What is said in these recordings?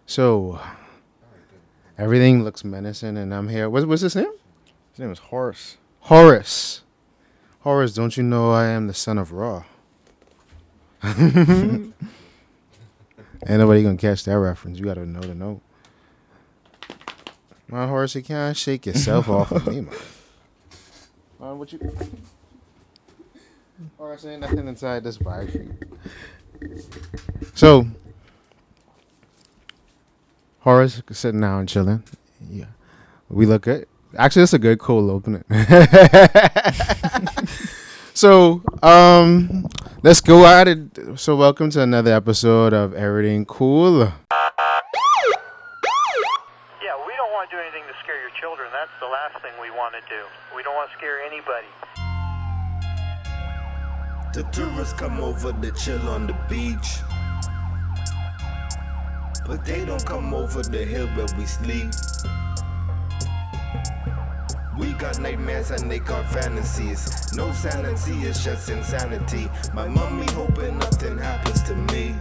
So everything looks menacing, and I'm here. What's his name? His name is Horace. Horace. Horace, don't you know I am the son of Ra? Ain't nobody gonna catch that reference. You gotta know the note. Man, Horace, you can't shake yourself off of me, man. What you? Horace, ain't nothing inside this bag for you. So, Horace sitting down and chilling. Yeah, we look good. Actually, it's a good cold opening. So, let's go at it. So, welcome to another episode of Erryting Kool. Yeah, we don't want to do anything to scare your children. That's the last thing we want to do. We don't want to scare anybody. The tourists come over to chill on the beach, but they don't come over the hill where we sleep. We got nightmares and they got fantasies. No sanity, it's just insanity. My mommy hoping nothing happens to me.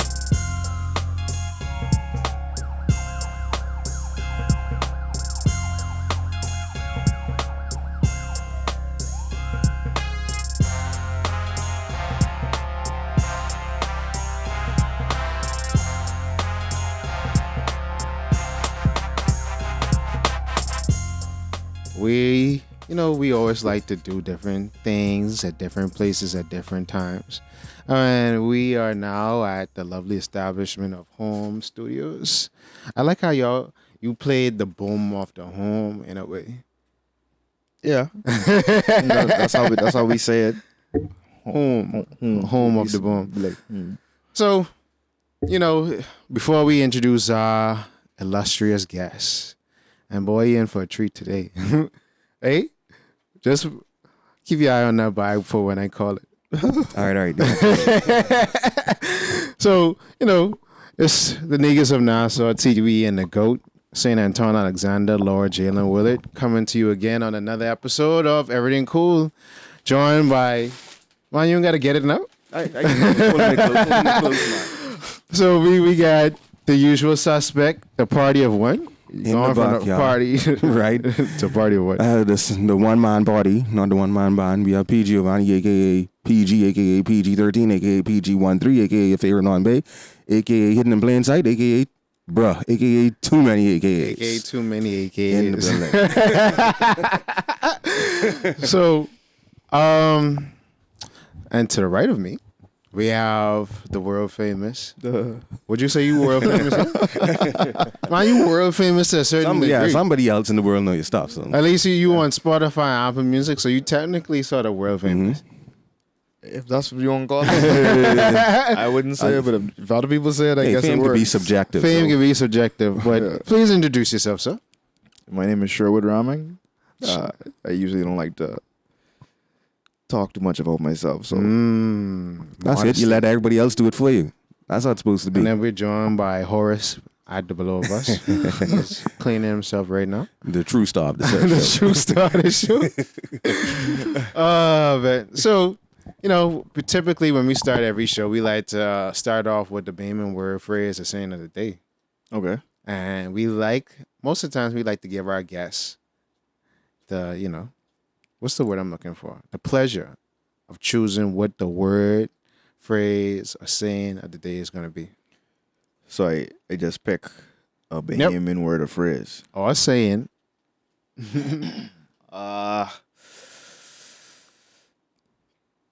We always like to do different things at different places at different times. And we are now at the lovely establishment of Hoom Studios. I like how you played the boom off the home in a way. Yeah, that's how we say it. Home of the boom. Like, So, before we introduce our illustrious guest, and boy, you in for a treat today. Hey, just keep your eye on that bag for when I call it. all right. So, it's the niggas of Nassau, TDE and the GOAT, St. Anton Alexander, Lord Jalen Willard, coming to you again on another episode of Erryting Kool, joined by, man, you ain't got to get it now? I can close. So we got the usual suspect, the party of one. Going from the party, right? To party of what? This is the one-man party, not the one-man band. We have PG Giovanni, a.k.a. PG, a.k.a. PG-13, a.k.a. PG-13, a.k.a. Your Favorite Non-Bay, a.k.a. Hidden in Plain Sight, a.k.a. Bruh, a.k.a. Too Many AKAs. A.k.a. Too Many AKAs. In the building. So, and to the right of me, we have the world famous. Would you say you world famous? Man, you world famous to a certain degree. Yeah, somebody else in the world know your stuff. So. At least you on Spotify and Apple Music, so you technically sort of world famous. If that's what you want to call it, I wouldn't say it, but if other people say it, I guess fame it could works. be subjective. Fame can be subjective, but please introduce yourself, sir. My name is Sherwood Rahming. I usually don't like to talk too much about myself, so That's it. You let everybody else do it for you. That's how it's supposed to be. And then we're joined by Horace at the below of us. He's cleaning himself right now. The true star of the show. The true star of the show. Man. So, typically when we start every show, we like to start off with the Bayman word phrase, the saying of the day. okay. And most of the times we like to give our guests the, what's the word I'm looking for? The pleasure of choosing what the word, phrase, or saying of the day is going to be. So I just pick a Bahamian word or phrase. Or saying.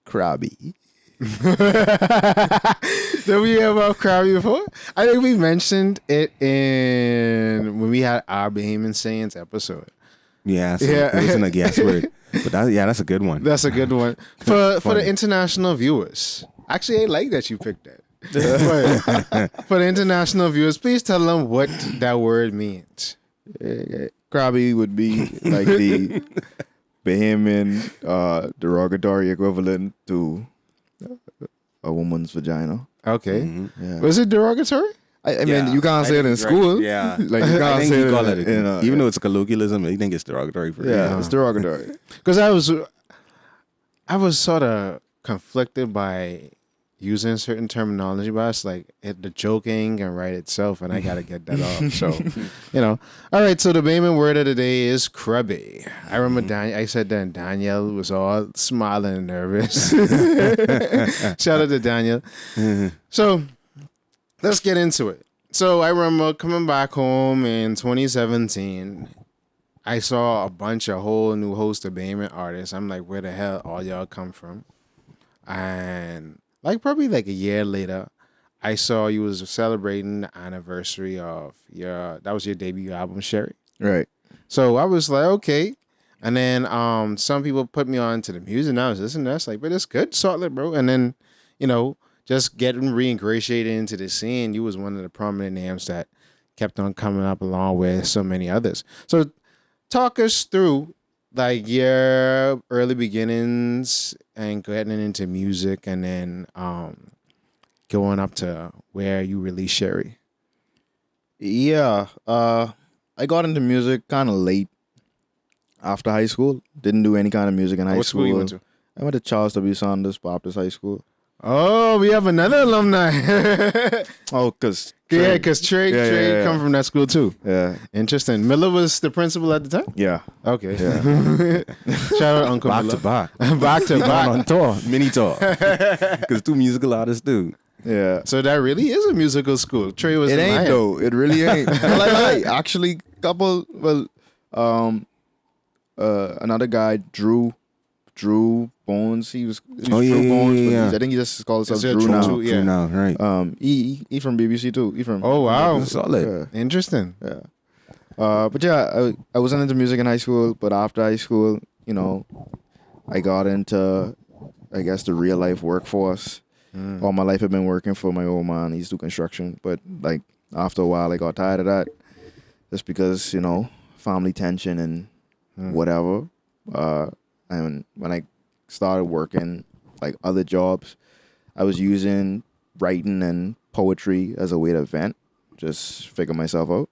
Crabby. Did we hear about crabby before? I think we mentioned it when we had our Bahamian sayings episode. Yeah, so it wasn't a guess word. But that's a good one. That's a good one. For the international viewers. Actually, I like that you picked that. But for the international viewers, please tell them what that word means. Crabby would be like the Bahamian derogatory equivalent to a woman's vagina. Okay. Mm-hmm. Yeah. Was it derogatory? I mean, you can't say it in school. Yeah. Like, you I can't think say you call it it, in even though it's a colloquialism, you think it's derogatory for yeah, it's derogatory. Because I was sort of conflicted by using certain terminology, but it's like the joking can write itself, and I gotta get that off. So, All right. So the Bayman word of the day is crubby. I remember I said that, and Danielle was all smiling and nervous. Shout out to Danielle. So let's get into it. So I remember coming back home in 2017. I saw a whole new host of Bayman artists. I'm like, where the hell all y'all come from? And probably a year later, I saw you was celebrating the anniversary of that was your debut album, Sherry. Right. So I was like, okay. And then some people put me on to the music, and I was listening to that. It's like, but it's good, solid, bro. And then, just getting reingratiated into the scene, you was one of the prominent names that kept on coming up along with so many others. So talk us through your early beginnings and getting into music, and then going up to where you released Sherry. Yeah. I got into music kind of late after high school. Didn't do any kind of music in high What school you went to? I went to Charles W. Saunders Baptist High School. Oh, we have another alumni. Oh, because Trey come from that school too. Yeah. Interesting. Miller was the principal at the time? Yeah. Okay. Yeah. Shout out Uncle Back Miller. to back. Back to back. On tour, mini tour. Because 2 musical artists do. Yeah. So that really is a musical school. Trey was It in ain't my though. It really ain't. Actually, another guy, Drew Bones. He was Drew Bones. Yeah. I think he just calls Is himself it Drew now. Drew? Yeah. True now, right. He from BBC too. He from. Oh wow. Solid. Yeah. Interesting. Yeah. But yeah, I wasn't into music in high school, but after high school, I got into, I guess, the real life workforce. All my life I've been working for my old man. He's do construction, but after a while I got tired of that, just because family tension and whatever. And when I started working other jobs, I was using writing and poetry as a way to vent, just figure myself out.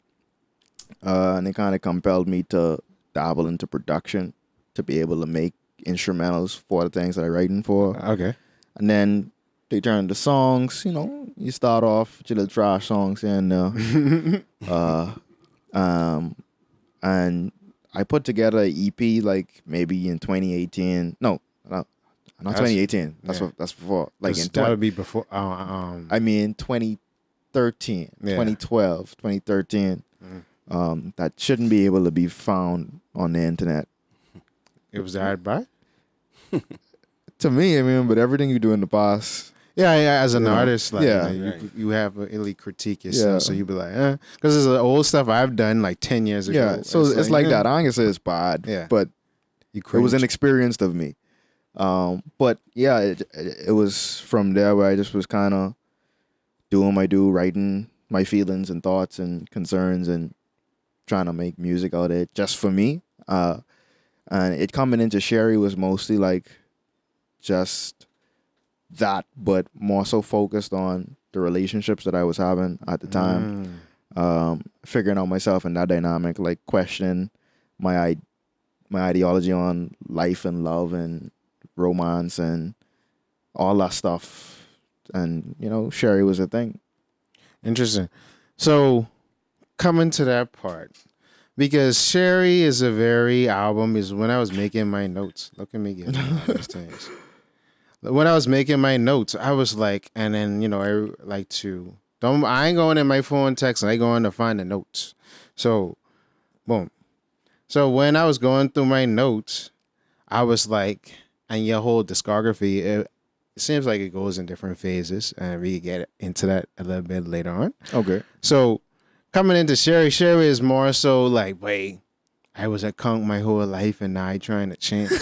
And it kind of compelled me to dabble into production to be able to make instrumentals for the things that I'm writing for. Okay. And then they turn to songs. You start off with your little trash songs and and I put together an EP maybe in 2018. No, not 2018. That's before. That would be before. I mean 2013, 2012, 2013. That shouldn't be able to be found on the internet. It was hard by. To me, but everything you do in the past. Yeah, as an artist, Yeah. you have an elite critique yourself, so you be like, because it's the old stuff I've done 10 years ago. Yeah, so it's like that. I ain't gonna say it's bad, but it was inexperienced of me. But yeah, it was from there where I just was kind of doing writing my feelings and thoughts and concerns and trying to make music out of it just for me. And it coming into Sherry was mostly just that, but more so focused on the relationships that I was having at the time. Figuring out myself in that dynamic, questioning my ideology on life and love and romance and all that stuff. And, Sherry was a thing. Interesting. So coming to that part, because Sherry is a very album, is when I was making my notes. Look at me getting all these things. When I was making my notes, I was like, and then, I like to, I ain't going in my phone text, I going to find the notes. So, boom. So when I was going through my notes, I was like, and your whole discography, it seems like it goes in different phases, and we can get into that a little bit later on. Okay. So coming into Sherry is more so wait, I was a punk my whole life, and now I trying to change.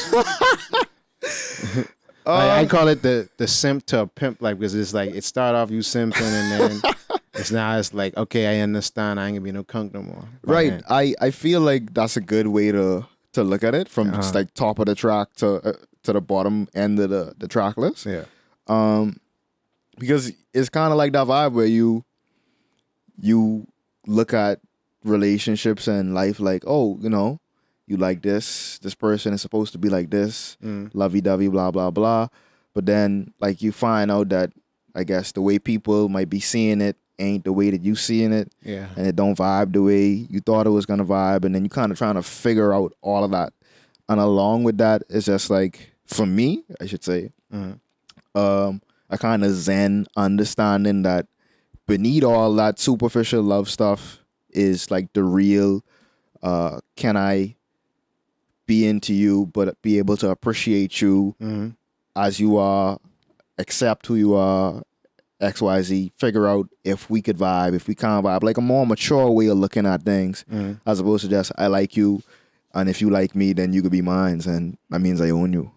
I call it the simp to a pimp, because it's it start off you simping, and then it's okay, I understand, I ain't gonna be no punk no more. Right. I feel like that's a good way to look at it, from just top of the track to the bottom end of the track list. Yeah. Because it's kind of like that vibe where you look at relationships and life you like this person is supposed to be like this, lovey-dovey, blah, blah, blah. But then, you find out that I guess the way people might be seeing it ain't the way that you seeing it. Yeah. And it don't vibe the way you thought it was gonna vibe, and then you kind of trying to figure out all of that. And along with that, it's just like, for me, I should say, a kind of zen understanding that beneath all that superficial love stuff is like the real, can I be into you, but be able to appreciate you as you are, accept who you are, XYZ, figure out if we could vibe, if we can't vibe, like a more mature way of looking at things, as opposed to just, I like you, and if you like me, then you could be mine, and that means I own you.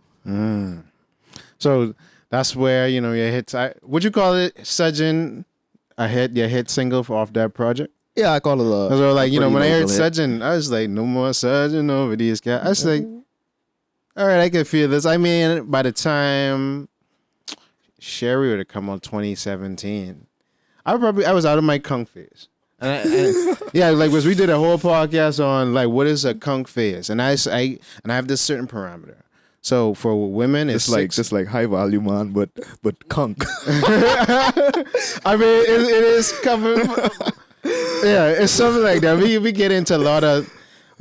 So that's where, you know, your hits, would you call it Sudgen your hit single off that project? Yeah, I call it a. So like, you know, when I heard hit. Sudgen, I was like, no more Sudgen over these guys. I was like, all right, I can feel this. I mean, by the time Sherry would have come on 2017, I was out of my kunk phase. And yeah, like, was we did a whole podcast on like what is a kunk phase, and I have this certain parameter. So for women, it's just like high value man, but kunk. I mean, it is covered. Yeah, it's something like that. We get into a lot of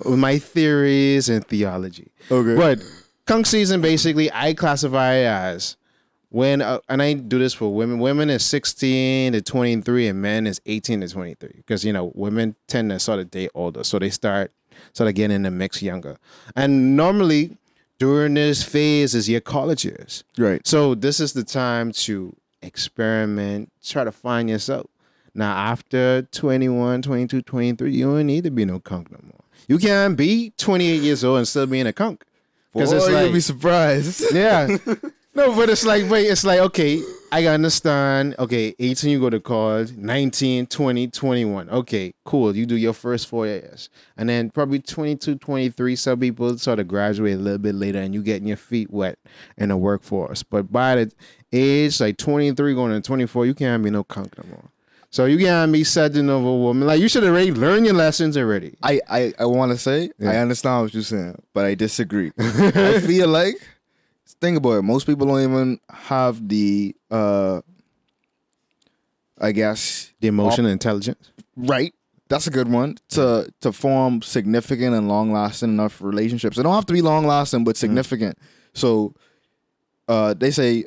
my theories and theology. Okay, but kunk season basically I classify it as when and I do this for women. Women is 16 to 23, and men is 18 to 23. Because, you know, women tend to sort of date older, so they start sort of getting in the mix younger. And normally during this phase is your college years. right. So this is the time to experiment, try to find yourself. Now after 21, 22, 23, you don't need to be no kunk no more. You can't be 28 years old and still being a kunk. Boy, It's like, you'll be surprised. yeah. No, but it's like, wait, it's like, okay, I understand. Okay, 18, you go to college, 19, 20, 21. Okay, cool. You do your first 4 years. And then probably 22, 23, some people sort of graduate a little bit later and you getting your feet wet in the workforce. But by the age, like 23 going to 24, you can't be no kunk no more. So you can't be setting over a woman. Like, you should have already learned your lessons already. I want to say, I understand what you're saying, but I disagree. I feel like, think about it, most people don't even have the, I guess, The emotional intelligence. right. That's a good one to form significant and long lasting enough relationships. They don't have to be long lasting, but significant. So they say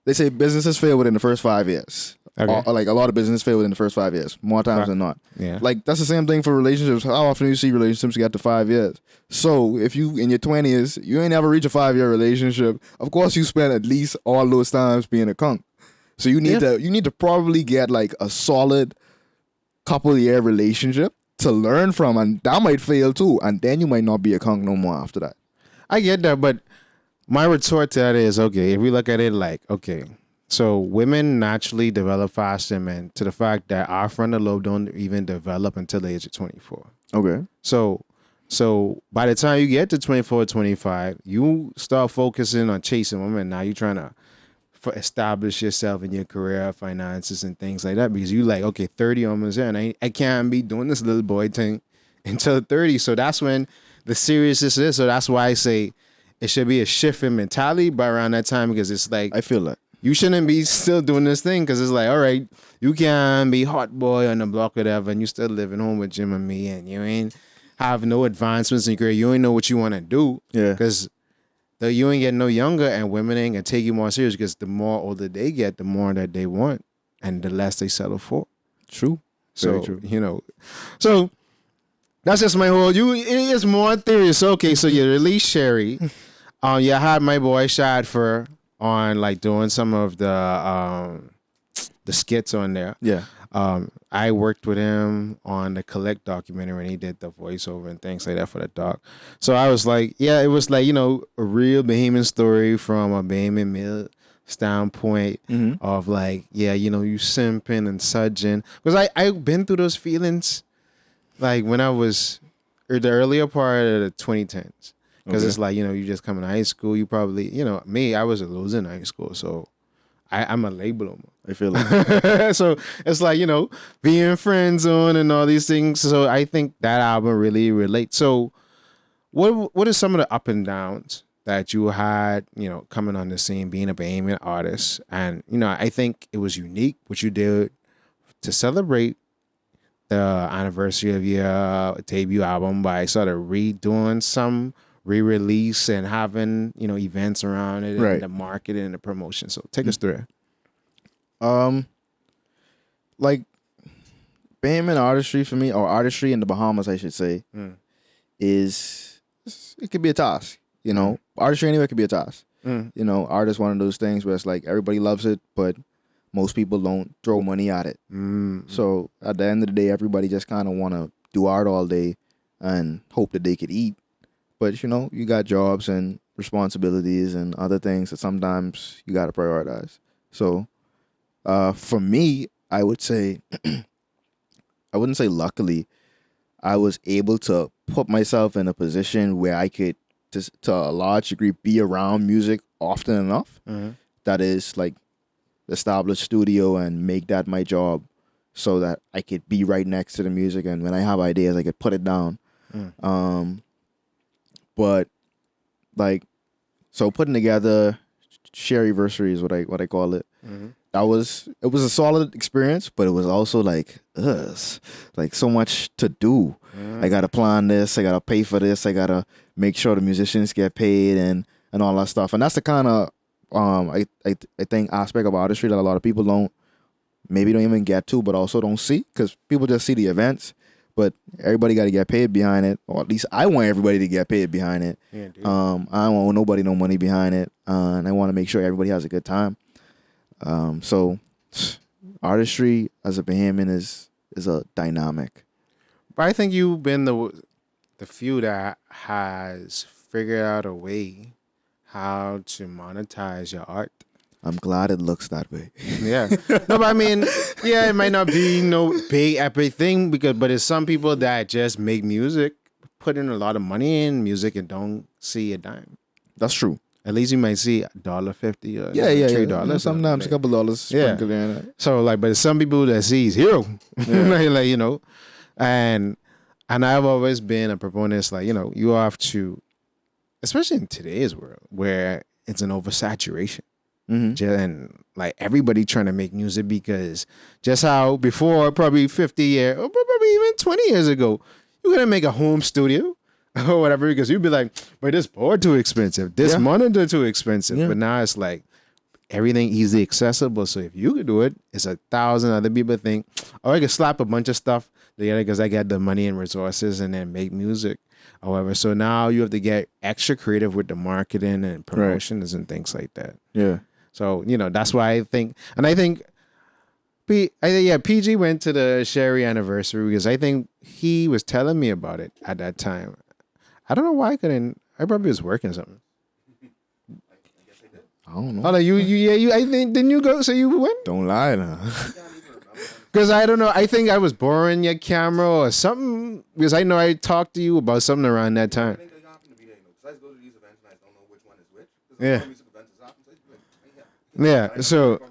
businesses fail within the first 5 years. Okay. Like a lot of businesses fail within the first 5 years, more times than not. Yeah. Like that's the same thing for relationships. How often do you see relationships get to 5 years? So if you in your 20s, you ain't ever reach a 5-year relationship, of course you spend at least all those times being a kunk. So you need to probably get like a solid couple year relationship to learn from, and that might fail too, and then you might not be a kunk no more after that. I get that, but my retort to that is, okay, if we look at it like, okay, so women naturally develop faster than men, to the fact that our frontal lobe don't even develop until the age of 24. Okay. So by the time you get to 24, 25, you start focusing on chasing women. Now you're trying to establish yourself in your career, finances, and things like that, because you like, okay, 30 almost there, and I can't be doing this little boy thing until 30. So that's when the seriousness is. So that's why I say it should be a shift in mentality by around that time, because it's like, I feel that. you shouldn't be still doing this thing, because it's like, all right, you can be hot boy on the block or whatever, and you still living home with Jim and me, and you ain't have no advancements in your career. You ain't know what you want to do. Yeah. Because you ain't getting no younger, and women ain't gonna take you more serious, because the more older they get, the more that they want, and the less they settle for. True. So, Very true. you know, so that's just my whole, it's more theory. So, okay, so you release Sherry. You had my boy Shadfer on, like, doing some of the skits on there. Yeah. I worked with him on the Collect documentary, and he did the voiceover and things like that for the doc. So I was like, yeah, it was like, you know, a real Bahamian story from a Bahamian male standpoint of like, yeah, you know, you simping and sudging. Because I've been through those feelings, like when I was the earlier part of the 2010s. Because it's like, you know, you just come in high school, you probably, you know, me, I was a loser in high school, so I'm a labeler. I feel like. So it's like, you know, being friend zone and all these things. So I think that album really relates. So what are some of the up and downs that you had, coming on the scene, being a Bahamian artist. And, I think it was unique what you did to celebrate the anniversary of your debut album by sort of redoing some re-release and having, events around it Right. and the marketing and the promotion. So take us through it. Like Bahamian artistry for me, or artistry in the Bahamas, I should say, is it could be a task. Artistry anywhere could be a task. Art is one of those things where it's like everybody loves it, but most people don't throw money at it. So at the end of the day, everybody just kind of want to do art all day and hope that they could eat. But you got jobs and responsibilities and other things that sometimes you got to prioritize. So for me, I would say, I wouldn't say luckily, I was able to put myself in a position where I could, to a large degree, be around music often enough. That is like establish studio and make that my job, so that I could be right next to the music, and when I have ideas, I could put it down. But like, so putting together Sherryversary is what I call it. It was a solid experience, but it was also like so much to do. I gotta plan this, I gotta pay for this, I gotta make sure the musicians get paid and all that stuff. And that's the kind of I think aspect of artistry that a lot of people don't even get to, but also don't see, because people just see the events. But everybody got to get paid behind it, or at least I want everybody to get paid behind it. Yeah, dude. I don't want nobody no money behind it, and I want to make sure everybody has a good time. So artistry as a Bahamian is a dynamic. But I think you've been the few that has figured out a way how to monetize your art. I'm glad it looks that way. Yeah. No, but I mean, yeah, it might not be no big epic thing, but it's some people that just make music, put in a lot of money in music, and don't see a dime. That's true. At least you might see $1.50 or Yeah. $3. Sometimes a couple dollars sprinkled in it. So but it's some people that see zero, and I've always been a proponent. Like, you have to, especially in today's world where it's an oversaturation. And like everybody trying to make music, because just how before, probably 50 years or probably even 20 years ago, you couldn't make a home studio or whatever, because you'd be like, but this board too expensive, this monitor too expensive. But now it's like everything easily accessible. So if you could do it, it's 1,000 other people think, oh, I could slap a bunch of stuff together because I got the money and resources and then make music. However, so now you have to get extra creative with the marketing and promotions and things like that. Yeah. So, that's why I think PG went to the Sherry anniversary because I think he was telling me about it at that time. I don't know why I couldn't. I probably was working something. I don't know. Oh, like you. I think, didn't you go? So you went? Don't lie now. Because I don't know. I think I was borrowing your camera or something, because I know I talked to you about something around that time. Yeah. Yeah. So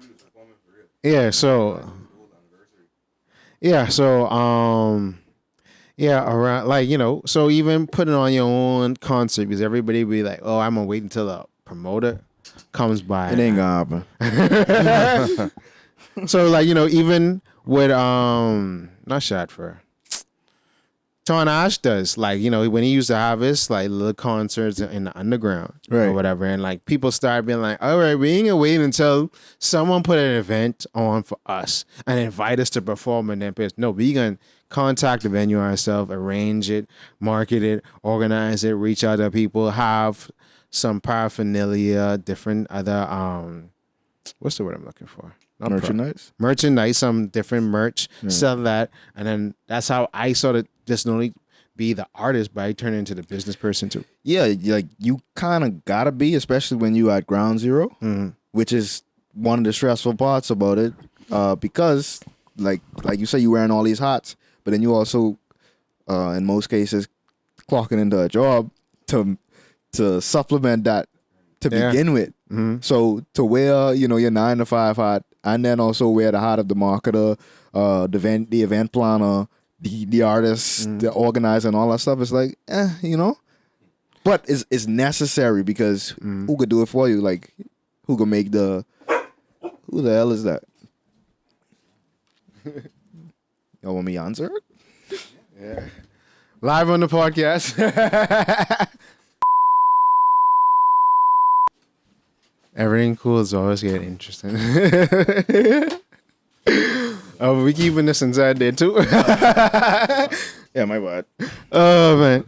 around, like, so even putting on your own concert, because everybody be like, oh, I'm gonna wait until the promoter comes by. It ain't gonna happen. So like, even with not shot for Ton Ash does, like, when he used to have his like little concerts in the underground or whatever, and like people started being like, all right, we ain't gonna wait until someone put an event on for us and invite us to perform, and then no, we gonna contact the venue ourselves, arrange it, market it, organize it, reach out to people, have some paraphernalia, different other what's the word I'm looking for? Merchandise, some different merch, sell that, and then that's how I sort of just not only be the artist, but I turn into the business person too. Yeah, like you kind of gotta be, especially when you at ground zero, which is one of the stressful parts about it, because like you say, you wearing all these hats, but then you also, in most cases, clocking into a job to supplement that to begin with. So to wear, your 9-to-5 hat, and then also wear the hat of the marketer, the event planner, the artist, the organizer, and all that stuff, is like, but it's necessary because who could do it for you? Like, who could make who the hell is that? Y'all want me to answer it? Yeah. Live on the podcast. Erryting Kool is always getting interesting. Oh, we keeping this inside there too. Yeah, my bad. Oh man.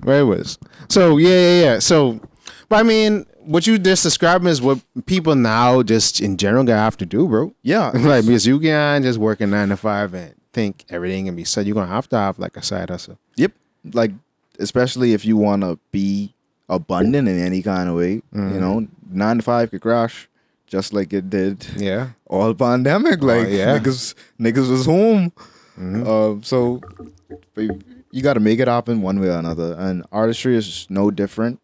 Where it was. So yeah. So, but I mean, what you just describing is what people now just in general gonna have to do, bro. Yeah. Like, because you can't just work a 9 to 5 and think everything can be said. You're gonna have to have like a side hustle. Yep. Like, especially if you want to be abundant in any kind of way, you know, 9 to 5 could crash just like it did. Yeah. All pandemic, like yeah. niggas was home. So you got to make it happen one way or another, and artistry is no different.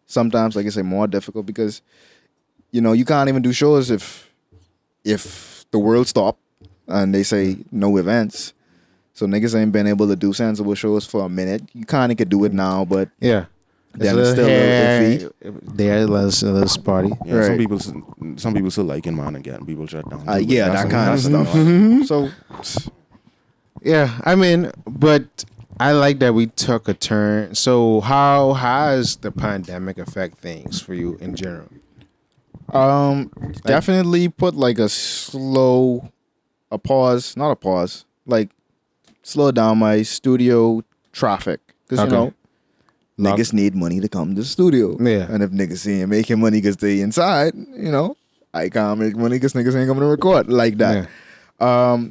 Sometimes, like I say, more difficult because you know you can't even do shows if the world stopped and they say no events. So niggas ain't been able to do sensible shows for a minute. You kind of could do it now, but Yeah. then it's still a little iffy. There, let's party. Yeah, Right. some people still liking man and getting people shut down. Yeah, that kind of stuff. So Yeah, I mean, but I like that we took a turn. So how has the pandemic affect things for you in general? definitely put like a pause, not a pause, like slow down my studio traffic because Okay. you know niggas need money to come to the studio. Yeah. And if niggas ain't making money because they inside, you know, I can't make money because niggas ain't coming to record like that.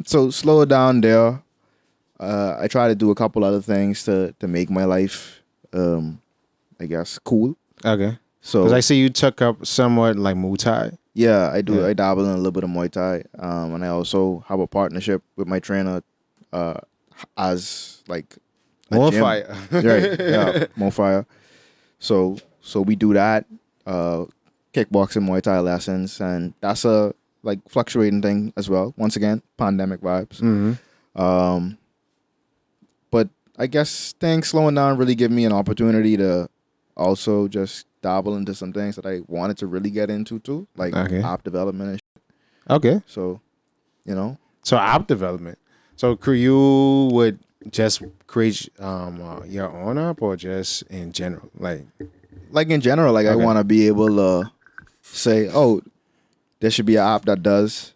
So slow it down there. I try to do a couple other things to make my life, I guess, cool. Okay. So Because I see you took up somewhat like Muay Thai. yeah, I do. Yeah. I dabble in a little bit of Muay Thai, and I also have a partnership with my trainer, as like a More gym. fire. Right? Yeah, more fire. So we do that, kickboxing, Muay Thai lessons, and that's a like fluctuating thing as well. Once again, pandemic vibes. Mm-hmm. But I guess things slowing down really give me an opportunity to also just dabble into some things that I wanted to really get into too, like Okay. app development and shit. Okay. So, you know, So app development. So you would just create your own app or just in general? like in general, like I Okay. want to be able to say, oh, there should be an app that does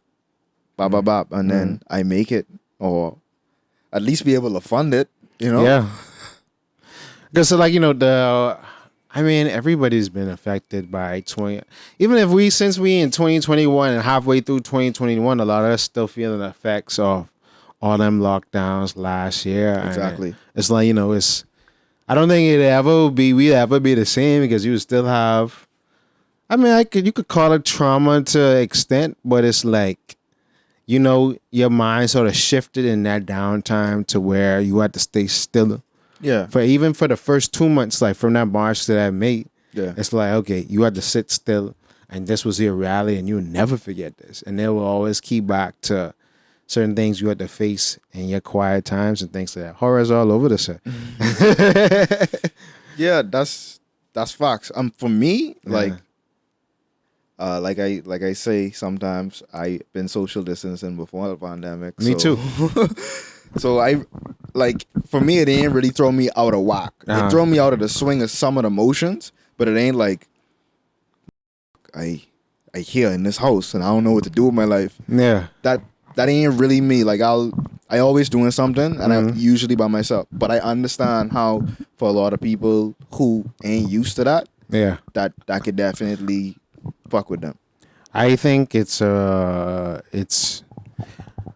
bop, bop, bop, and then I make it, or at least be able to fund it, you know? Yeah. Because like, everybody's been affected by 20. Even if since we in 2021 and halfway through 2021, a lot of us still feeling the effects of all them lockdowns last year. And Exactly. it's like, I don't think we'd ever be the same because you still have, you could call it trauma to an extent, but it's like, your mind sort of shifted in that downtime to where you had to stay still. Yeah. For the first 2 months, like from that March to that May, Yeah. it's like, okay, you had to sit still and this was your reality and you'll never forget this. And they will always keep back to certain things you had to face in your quiet times and things like that. Horrors all over the set. Yeah, that's facts. For me, like I say sometimes, I've been social distancing before the pandemic. Me too. So for me, it ain't really throw me out of whack. Uh-huh. It throw me out of the swing of some of the motions, but it ain't like I here in this house and I don't know what to do with my life. Yeah. That ain't really me. Like I always doing something and I'm usually by myself. But I understand how for a lot of people who ain't used to that, Yeah. that could definitely fuck with them. I think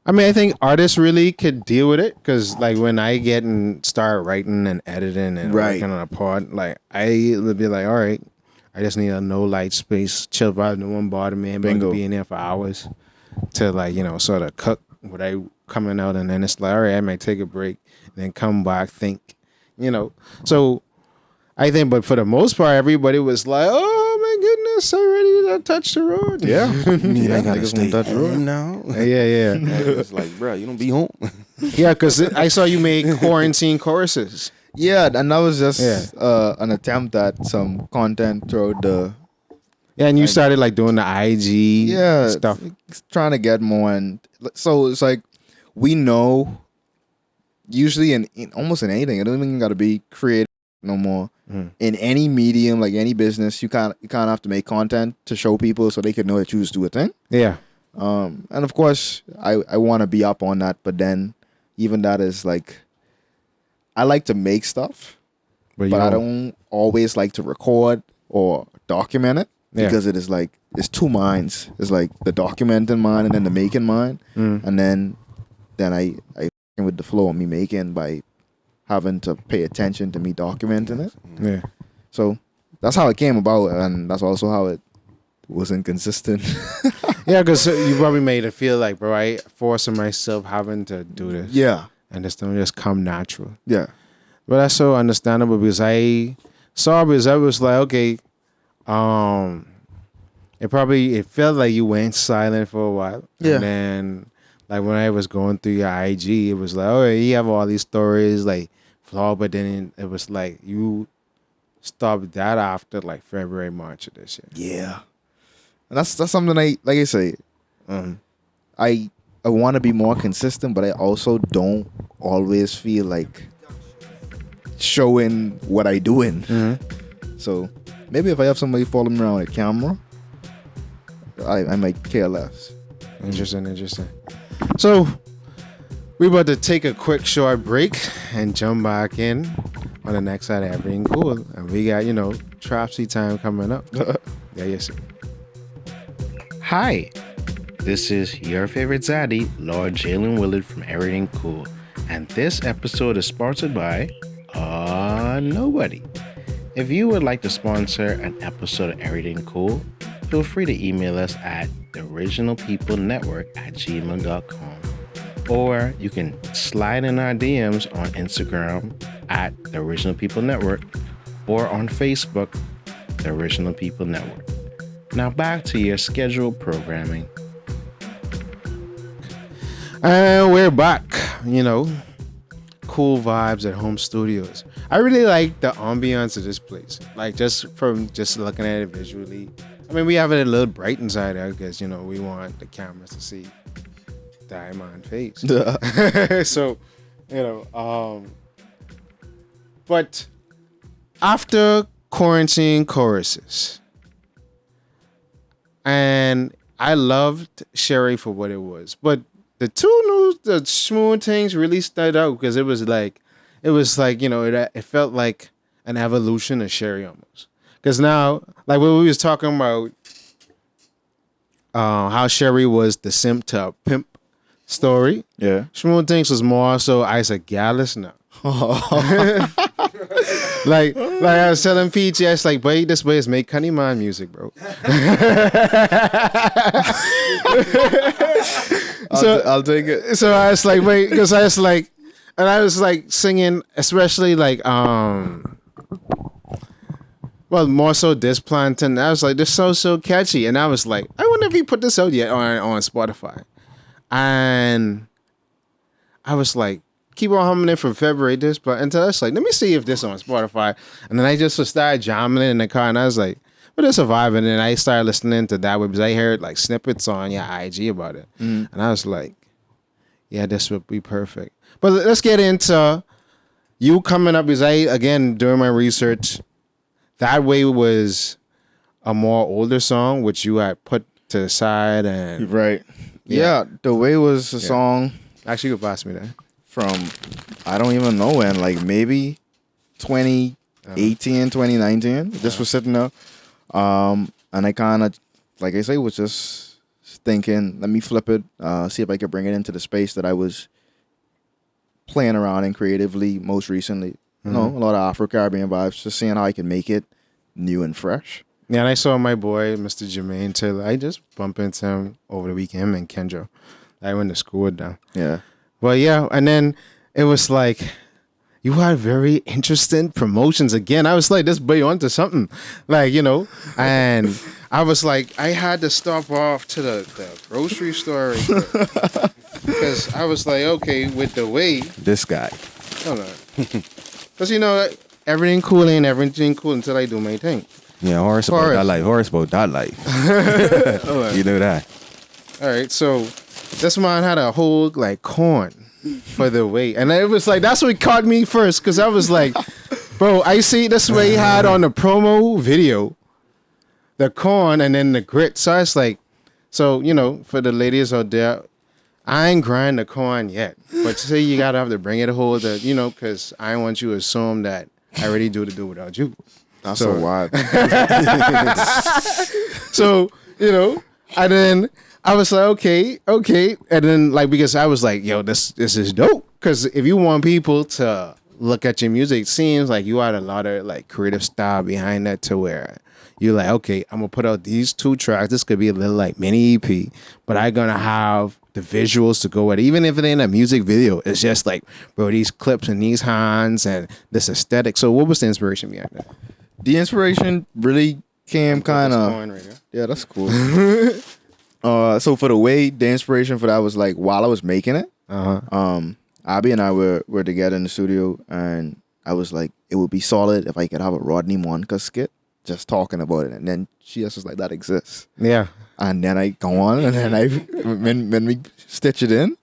I think artists really could deal with it because, like, when I get and start writing and editing and Right. working on a pod, like, I would be like, all right, I just need a no light space, chill vibe, no one bother me. I'm going to Bingo. be in there for hours to, like, sort of cook what I coming out, and then it's like, all right, I might take a break and then come back, think, So I think, but for the most part, everybody was like, oh my goodness, I'm ready to touch the road. Yeah. I mean, I gotta niggas stay won't touch the road. home now. Yeah. It's like, bro, you don't be home. Yeah, because I saw you make quarantine choruses. Yeah, and that was just an attempt at some content throughout the Yeah, and you started like doing the IG stuff. trying to get more. And so it's like we know usually in almost in anything, it doesn't even got to be creative no more. In any medium, like any business, you kind of have to make content to show people so they can know that you just do a thing. Yeah. And of course, I want to be up on that, but then even that is like, I like to make stuff, but I don't always like to record or document it because it is like, it's two minds. It's like the documenting mind and then the making mind. And then I with the flow of me making by having to pay attention to me documenting it. Yeah. So that's how it came about, and that's also how it was inconsistent. Yeah, because you probably made it feel like, bro, I forcing myself having to do this. Yeah. And this don't just come natural. Yeah. But that's so understandable because I was like, okay, it felt like you went silent for a while. Yeah. And then like when I was going through your IG, it was like, oh, you have all these stories like flawed, but then it was like you stopped that after like February, March of this year. Yeah. And that's something I say, I want to be more consistent, but I also don't always feel like showing what I doing. So maybe if I have somebody following me around with a camera, I might care less. Interesting. So we about to take a quick short break and jump back in on the next side of Erryting Kool. And we got, Tropsy time coming up. Yeah, yes. Hi, this is your favorite zaddy, Lord Jalen Willard from Erryting Kool. And this episode is sponsored by nobody. If you would like to sponsor an episode of Erryting Kool, feel free to email us at theoriginalpeoplenetwork@gmail.com. Or you can slide in our DMs on Instagram at The Original People Network or on Facebook, The Original People Network. Now back to your scheduled programming. And we're back, cool vibes at Hoom Studios. I really like the ambiance of this place. Like just from just looking at it visually. I mean, we have it a little bright inside there because, we want the cameras to see Diamond face. So, but after quarantine choruses, and I loved Sherry for what it was, but the smooth things really stood out because it was like, it felt like an evolution of Sherry almost. Because now, like when we was talking about how Sherry was the simp to a pimp story, Smooth Things was more so Isaac Gallus now. like I was telling PJ, like, boy, this way is make Cunny Man music, bro. I'll take it. So I was like, wait, because I was like, and I was like singing, especially like well, more so this Plantain. I was like, this song's so catchy, and I was like, I wonder if he put this out yet on Spotify. And I was like, keep on humming it from February this, but until I was like, let me see if this on Spotify. And then I just started jamming it in the car, and I was like, well, it's a vibe. And then I started listening to that because I heard like snippets on your IG about it, and I was like, yeah, this would be perfect. But let's get into you coming up because again during my research. That Way was a more older song, which you had put to the side. And right. Yeah, The Way was a song. Actually, you could pass me that. From, I don't even know when, like maybe 2018, 2019. This was sitting there. And I kind of, like I say, was just thinking, let me flip it, see if I could bring it into the space that I was playing around in creatively most recently. A lot of Afro-Caribbean vibes, just seeing how I can make it new and fresh. Yeah, and I saw my boy, Mr. Jermaine Taylor. I just bumped into him over the weekend, him and Kendra. I went to school with them. Yeah. But yeah, and then it was like, you had very interesting promotions again. I was like, this boy onto something. Like, and I was like, I had to stop off to the grocery store because I was like, okay, with The Way. This guy. Hold on. Because everything cool ain't everything cool until I do my thing. Yeah, horse about that life. Horse about that life. You know that. All right, so this man had a whole like corn for the weight, and it was like that's what caught me first because I was like, bro, I see this way he had on the promo video, the corn and then the grit. So it's like, so for the ladies out there, I ain't grind the corn yet, but say you gotta have to bring it a whole because I want you to assume that I already do without you. That's so wild. So and then I was like, okay. And then because I was like, yo, this is dope. Because if you want people to look at your music, it seems like you had a lot of like creative style behind that to where you're like, okay, I'm going to put out these 2 tracks. This could be a little like mini EP, but I'm going to have the visuals to go with it. Even if it ain't a music video, it's just like, bro, these clips and these hands and this aesthetic. So what was the inspiration behind that? The inspiration really came kind of... Right, yeah, that's cool. So for the way, the inspiration for that was like while I was making it, Abby and I were together in the studio, and I was like, it would be solid if I could have a Rodney Monka skit just talking about it, and then she just was like, that exists. Yeah. And then I go on, and then when we stitch it in,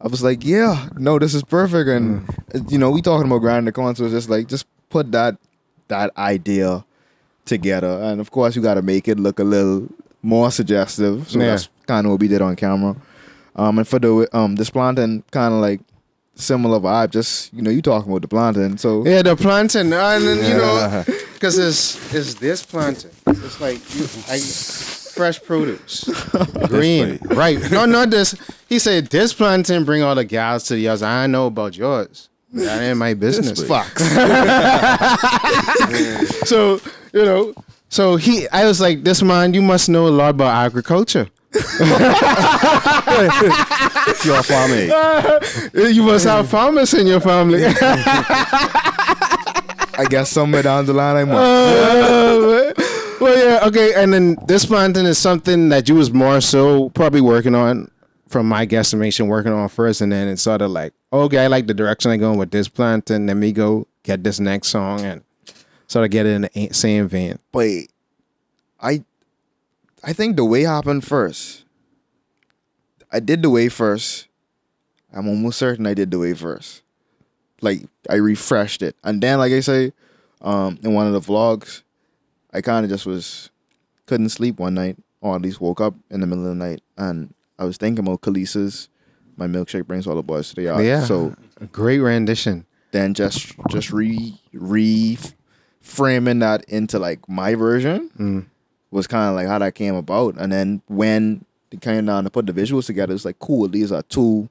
I was like, yeah, no, this is perfect, and we talking about grinding the corn, so it's just like just put that idea together, and of course you got to make it look a little more suggestive, so that's kind of what we did on camera. And for the this Plantain, kind of like similar vibe, just you talking about the Plantain, so yeah, the Plantain, and because it's this Plantain, it's like fresh produce, green, right? No, not this. He said this Plantain bring all the gals to yours. I know about yours. That ain't my business. Fox. So So I was like, this man, you must know a lot about agriculture. Your family. You must have farmers in your family. I guess somewhere down the line I must. Well, yeah, okay. And then this Plantain is something that you was more so probably working on, from my guesstimation, working on first, and then it's sort of like, okay, I like the direction I'm going with this Plantain. Let me go get this next song and sort of get it in the same vein. But I think the way happened first. I did the way first. I'm almost certain I did the way first. Like, I refreshed it. And then, like I say, in one of the vlogs, I kind of just couldn't sleep one night, or at least woke up in the middle of the night, and I was thinking about Khalees's My Milkshake Brings All the Boys to the Yard. Yeah, so a great rendition. Then just reframing that into like my version was kind of like how that came about. And then when it came down to put the visuals together, it's like, cool, these are 2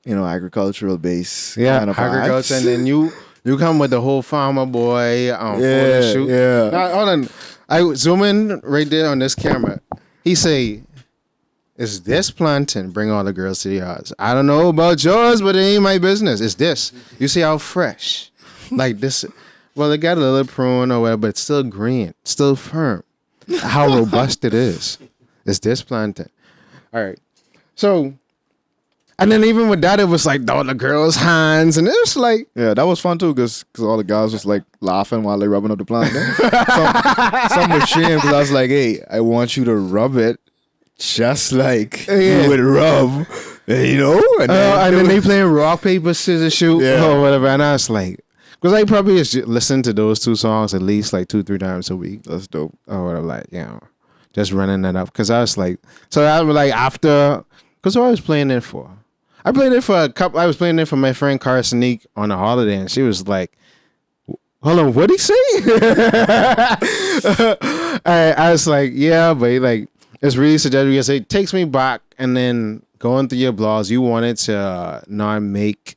agricultural base kind of agriculture, vibes. and then you come with the whole farmer boy photo shoot. Yeah. Now, hold on, I zoom in right there on this camera. He say, "Is this Plantain bring all the girls to the yards? I don't know about yours, but it ain't my business. It's this. You see how fresh, like this. Well, it got a little prune or whatever, but it's still green, still firm. How robust it is. It's this Plantain. All right, so." And then even with that, it was like all the girls' hands, and it was like, yeah, that was fun too, because all the guys was like laughing while they rubbing up the Plantain. Some was shame because I was like, hey, I want you to rub it just like you would rub, and then they playing rock paper scissors shoot or whatever, and I was like, because I probably just listen to those 2 songs at least like 2-3 times a week. That's dope. Or whatever, like just running that up, because I was like, so I was like after, because what I was playing it for. I played it for I was playing it for my friend Carsonique on a holiday, and she was like, hold on, what'd he say? I was like, yeah, but like, it's really suggestive because it takes me back, and then going through your blogs, you wanted to not make,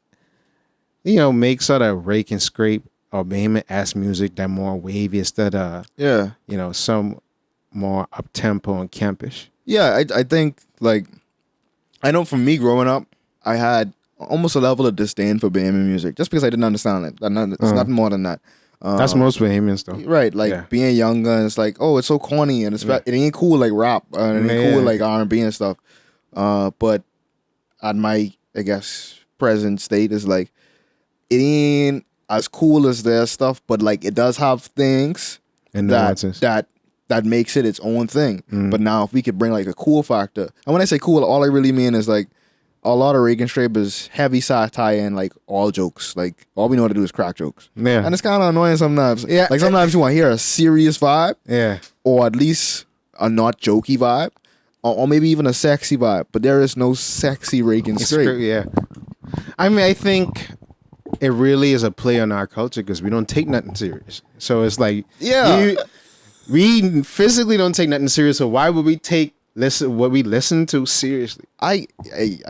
make sort of rake and scrape or Bahamian-ass music that more wavy instead of, some more up-tempo and campish. Yeah, I think, like, I know for me growing up, I had almost a level of disdain for Bahamian music just because I didn't understand it. It's nothing more than that. That's most Bahamians, though. Right, like being younger, and it's like, oh, it's so corny, and it ain't cool like rap, and it ain't cool like R&B and stuff. But at my, I guess, present state is like, it ain't as cool as their stuff, but like it does have things And that makes it its own thing. But now if we could bring like a cool factor, and when I say cool, all I really mean is like a lot of Reagan Strape is heavy satire and like all jokes. Like all we know how to do is crack jokes. Yeah. And it's kind of annoying sometimes. Yeah. Like sometimes you want to hear a serious vibe, Yeah. or at least a not jokey vibe, or maybe even a sexy vibe. But there is no sexy Reagan Strape. Yeah. I mean, I think it really is a play on our culture because we don't take nothing serious. So it's like, we physically don't take nothing serious. So why would we take what we listen to seriously? I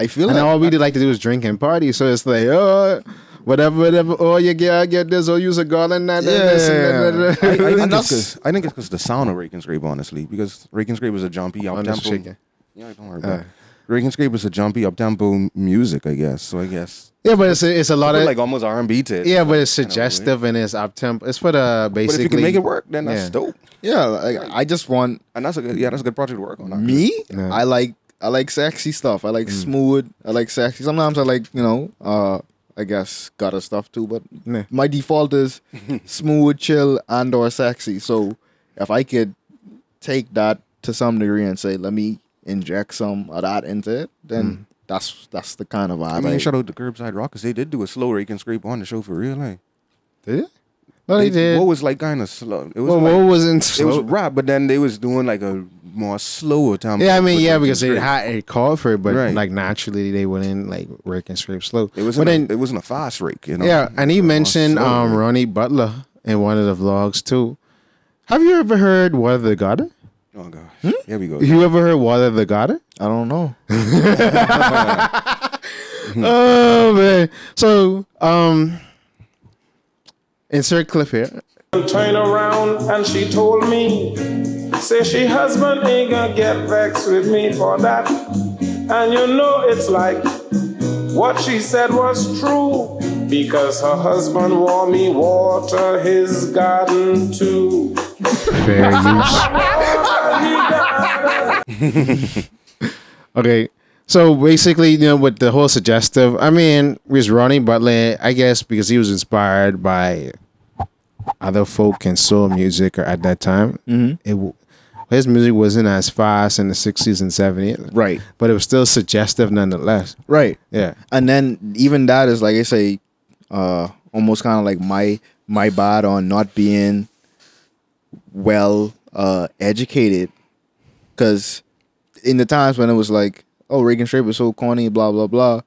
feel And like all we like to do is drink and party. So it's like, whatever. Oh, you get this. Oh, use a garland. That. I think it's because the sound of Rake and Scrape, honestly, because Rake and Scrape is a jumpy up tempo. Yeah, don't worry about it. Rake and Scrape is a jumpy up tempo music, I guess. So I guess. Yeah, but it's a lot of like almost R&B to it. Yeah, but it's suggestive and it's up tempo. It's for the basically. But if you can make it work, then that's dope. Yeah, like, I just want, And that's a good project to work on. me. Yeah. I like sexy stuff. I like smooth. I like sexy. Sometimes I like I guess gutter stuff too. But Yeah. my default is smooth, chill, and or sexy. So if I could take that to some degree and say, let me inject some of that into it, then that's the kind of vibe. I mean, shout out to Curbside Rock because they did do a slow Rake and Scrape on the show for real. Like, Did it? No, they did. What was like kind of slow? It was Well, like, what wasn't it was slow? rap, but then they was doing like a more slower tempo. Yeah, I mean, with yeah, Rake and because Scrape. it called for it, but Right. like naturally they wouldn't like work and scrape slow. It wasn't. But then, It wasn't a fast rake, you know. yeah, and he It was mentioned slow rake. Ronnie Butler in one of the vlogs too. Have you ever heard Water the Garden? Oh gosh, here we go. You ever heard Water the Garden? I don't know. Oh man! So insert clip here. Turn around and she told me, say she husband ain't gonna get vexed with me for that. And you know it's like what she said was true, because her husband want me water his garden too. Fair use. Okay. So basically, with the whole suggestive, I mean, with Ronnie Butler, I guess because he was inspired by other folk and soul music at that time. His music wasn't as fast in the 60s and 70s. Right. But it was still suggestive nonetheless. Right. Yeah. And then even that is like I say, almost kind of like my bad on not being well educated, because in the times when it was like, oh, Reagan Strape was so corny, blah blah blah,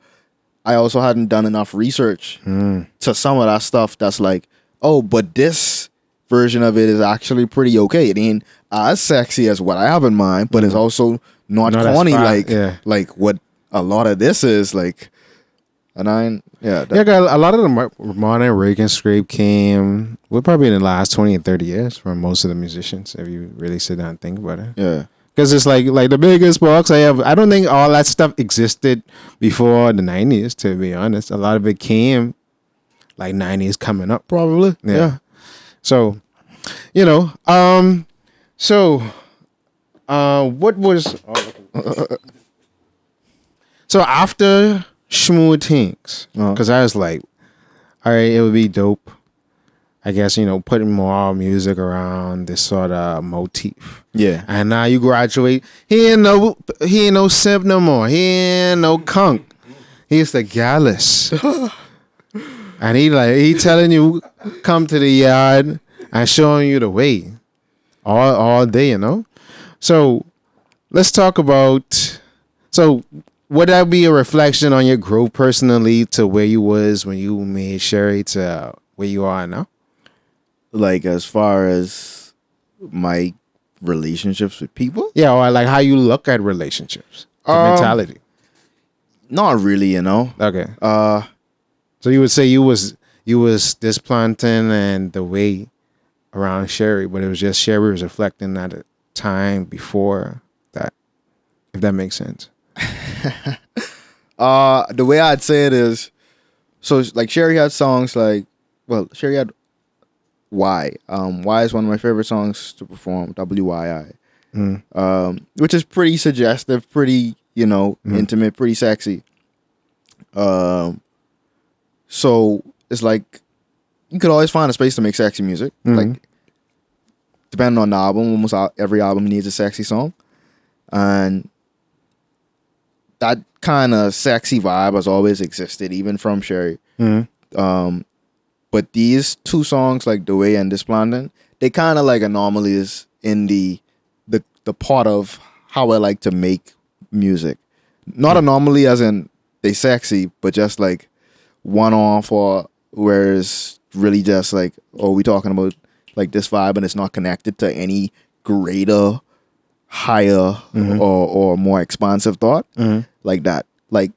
I also hadn't done enough research to some of that stuff. That's like, oh, but this version of it is actually pretty okay. It ain't as sexy as what I have in mind, but it's also not Not as corny fast, like what a lot of this is like. And A lot of the modern Reagan Scrape came, probably in the last 20 and 30 years from most of the musicians, if you really sit down and think about it. yeah. Because it's like the biggest box I have. I don't think all that stuff existed before the 90s, to be honest. A lot of it came like 90s coming up, probably. Yeah. So, what was... So after Smooth Things, because I was like, all right, it would be dope, I guess, putting more music around this sort of motif. Yeah. And now you graduate. He ain't no simp no more. He ain't no kunk. He's the gallus. And he telling you, come to the yard and showing you the way. All day, So let's talk about, would that be a reflection on your growth personally to where you was when you made Sherry to where you are now? Like as far as my relationships with people? Yeah, or like how you look at relationships, the mentality. Not really, Okay. So you would say you was this Plantain and the way around Sherry, but it was just Sherry was reflecting that time before that, if that makes sense. The way I'd say it is, so like Sherry had songs like, well, Sherry had Y. Y is one of my favorite songs to perform, WYI. Which is pretty suggestive, pretty, intimate, pretty sexy. So it's like you could always find a space to make sexy music. Like, depending on the album, almost every album needs a sexy song. And that kind of sexy vibe has always existed, even from Sherry. But these two songs, like The Way and This Plantain, they kind of like anomalies in the part of how I like to make music. Not anomaly as in they sexy, but just like one-off, or whereas really just like, oh, we talking about like this vibe and it's not connected to any greater, higher, or more expansive thought. Like that. Like,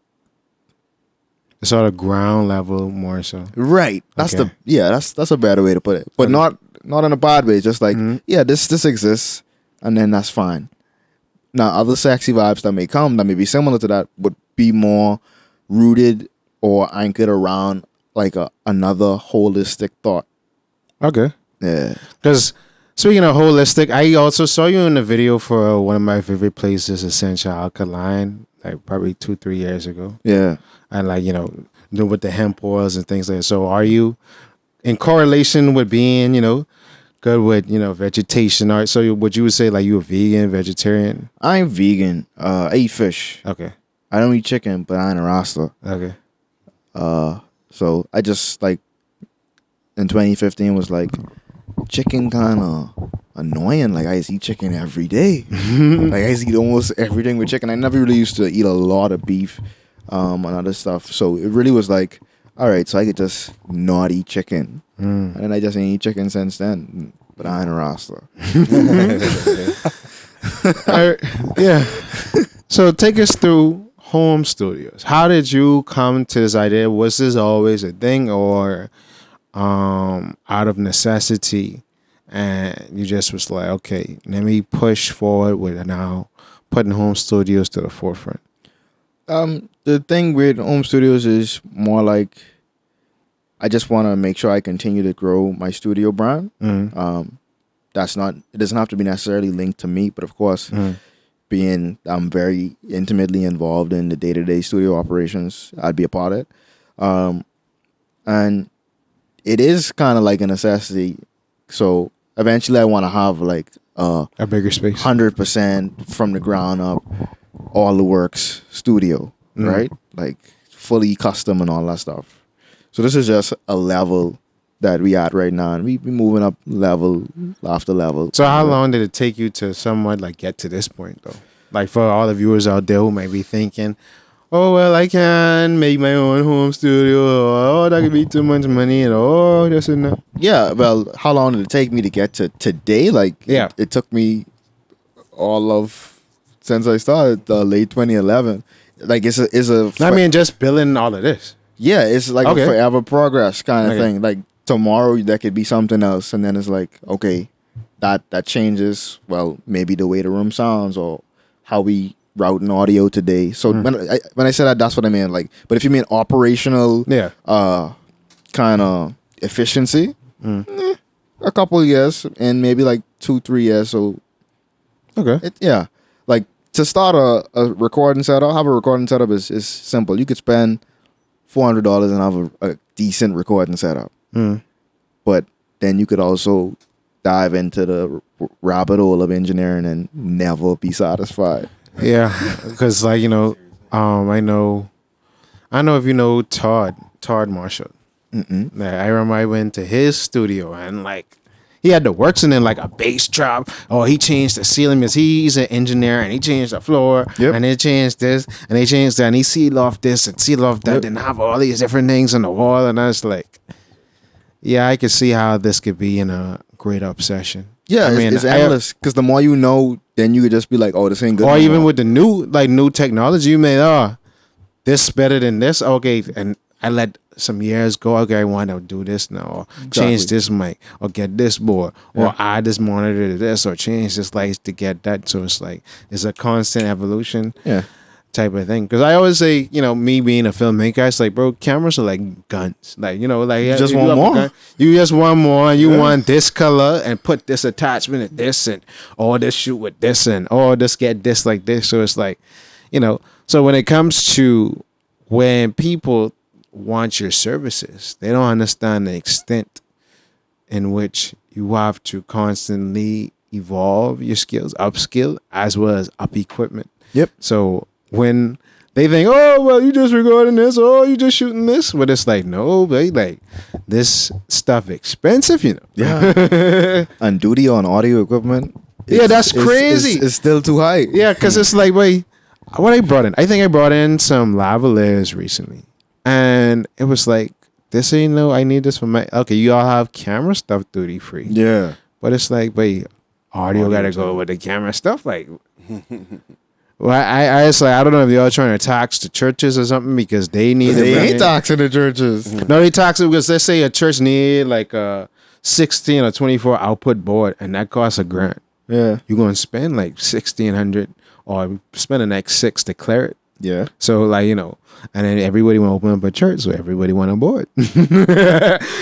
sort of ground level more so. right. That's Okay. that's a better way to put it. But not in a bad way. Just like, yeah, this exists, and then that's fine. Now, other sexy vibes that may come that may be similar to that would be more rooted or anchored around like another holistic thought. Okay. Yeah. Because speaking of holistic, I also saw you in a video for one of my favorite places, Essential Alkaline, like probably 2-3 years ago. Yeah. And like, you know, doing with the hemp oils and things like that. So are you in correlation with being, you know, good with, you know, vegetation art? So would you say like you a vegan, vegetarian? I'm vegan. I eat fish. Okay. I don't eat chicken, but I ain't a Rasta. Okay. So I just like in 2015 was like, chicken kind of annoying. Like I used to eat chicken every day. Like I used to eat almost everything with chicken. I never really used to eat a lot of beef and other stuff. So it really was like, all right, so I could just not eat chicken. And then I just ain't eat chicken since then. But I ain't a Rasta. Yeah. So take us through Hoom Studios. How did you come to this idea? Was this always a thing, or out of necessity, and you just was like, okay, let me push forward with now putting Hoom Studios to the forefront? The thing with Hoom Studios is more like I just want to make sure I continue to grow my studio brand. That's not, it doesn't have to be necessarily linked to me, but of course, being I'm very intimately involved in the day-to-day studio operations, I'd be a part of it. And it is kind of like a necessity. So eventually I want to have like A bigger space. 100% from the ground up, all the works studio, right? Like fully custom and all that stuff. So this is just a level that we at right now, and we be moving up level after level. So how long did it take you to somewhat like get to this point though? Like for all the viewers out there who might be thinking, oh well, I can make my own home studio, or oh that could be too much money, and oh this and that. Yeah, well, how long did it take me to get to today? Like, Yeah. it took me all of since I started late 2011. Like I mean, just building all of this. yeah, it's like Okay. a forever progress kind of Okay. thing. Like tomorrow that could be something else, and then it's like, okay, that changes. Well, maybe the way the room sounds or how we route an audio today. So when I say that, that's what I mean. Like, but if you mean operational, Yeah. kind of efficiency, a couple of years and maybe like 2-3 years. So Okay. yeah, like to start a recording setup, have a recording setup is simple. You could spend $400 and have a decent recording setup. But then you could also dive into the rabbit hole of engineering and never be satisfied. Yeah, because like, you know, I know if you know Todd Marshall. Like, I remember I went to his studio and like he had the works and then like a bass drop. Oh, he changed the ceiling because he's an engineer, and he changed the floor, Yep. and they changed this and they changed that, and he sealed off this and sealed off that, Yep. and have all these different things on the wall, and I was like, yeah, I could see how this could be in a great obsession. Yeah, I mean, it's endless because the more you know, then you could just be like, oh, this ain't good. or no even more. with the new technology, you may this better than this. Okay, and I let some years go. Okay, I want to do this now, or change Exactly. this mic, or get this board, or add this monitor to this, or change this lights to get that. So it's like it's a constant evolution. Yeah. Type of thing, because I always say, you know, me being a filmmaker, it's like, bro, cameras are like guns. Like, you know, like You just if want have a more. gun, you just want more. You want this color and put this attachment at this, and or this shoot with this, and or this get this like this. So it's like, you know, so when it comes to when people want your services. They don't understand the extent in which you have to constantly evolve your skills, upskill, as well as up equipment. Yep. So when they think, oh, well, you just recording this, oh, you just shooting this, but it's like, no, babe, like this stuff expensive, you know. Yeah. And duty on audio equipment. Yeah, that's crazy. It's still too high. Yeah, because it's like, wait, what I brought in? I think I brought in some lavaliers recently, and it was like, this ain't no. I need this for my. Okay, you all have camera stuff duty free. Yeah. But it's like, wait, audio gotta go with the camera stuff. Like, well, I was like, I don't know if y'all trying to tax the churches or something because they need. They ain't taxing the churches. No, they tax it because let's say a church need like a 16 or 24 output board, and that costs $1,000. Yeah. You're gonna spend like 1,600 or spend the next $6 to clear it. Yeah. So like, you know, and then everybody want to open up a church, so everybody want a board.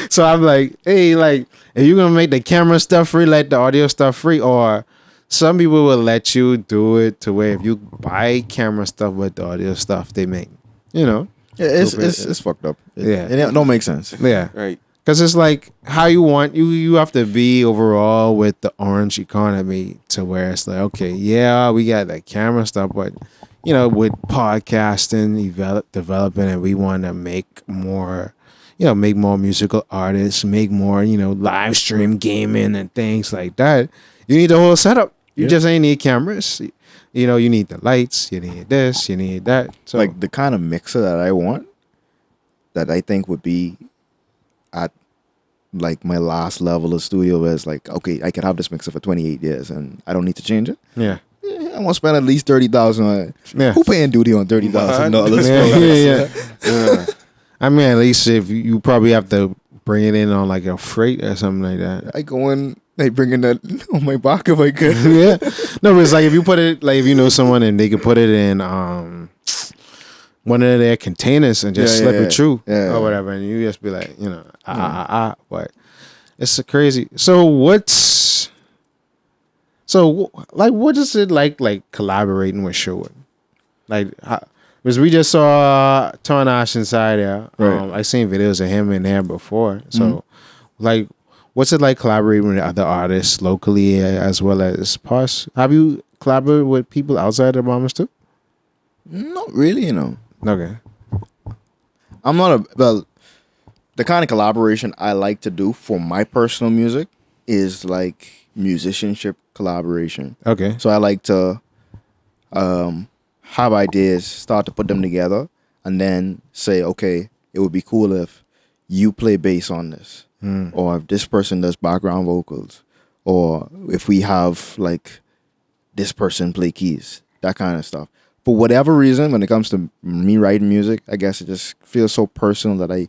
So I'm like, hey, like, if you're gonna make the camera stuff free, let the audio stuff free, or some people will let you do it to where if you buy camera stuff with the audio stuff they make, you know. Yeah, it's fucked up. It don't make sense. Yeah. Right. Because it's like how you want you have to be overall with the orange economy to where it's like, okay, yeah, we got that camera stuff, but you know, with podcasting, developing, and we want to make more, you know, make more musical artists, make more, you know, live stream gaming and things like that. You need the whole setup. You just ain't need cameras. You know, you need the lights, you need this, you need that. So Like the kind of mixer that I want, that I think would be at like my last level of studio is like, okay, I can have this mixer for 28 years and I don't need to change it. yeah. I want to spend at least $30,000 on it. Yeah. Who paying duty on $30,000? Yeah. I mean, at least if you probably have to bring it in on like a freight or something like that. I go in, they bringing that on my back if I could. Yeah. No, but it's like if you put it, like if you know someone and they could put it in one of their containers and just slip it through or whatever, and you just be like, you know, but it's crazy. So what is it like collaborating with Sherwood? Like, because we just saw Tornash inside there. Right. I seen videos of him in there before. So, like, what's it like collaborating with other artists locally as well as Posh? Have you collaborated with people outside the Bahamas too? Not really, you know. Okay. I'm not the kind of collaboration I like to do for my personal music is like musicianship collaboration. Okay. So I like to have ideas, start to put them together, and then say, okay, it would be cool if you play bass on this, or if this person does background vocals, or if we have like this person play keys, that kind of stuff. For whatever reason, when it comes to me writing music, I guess it just feels so personal that I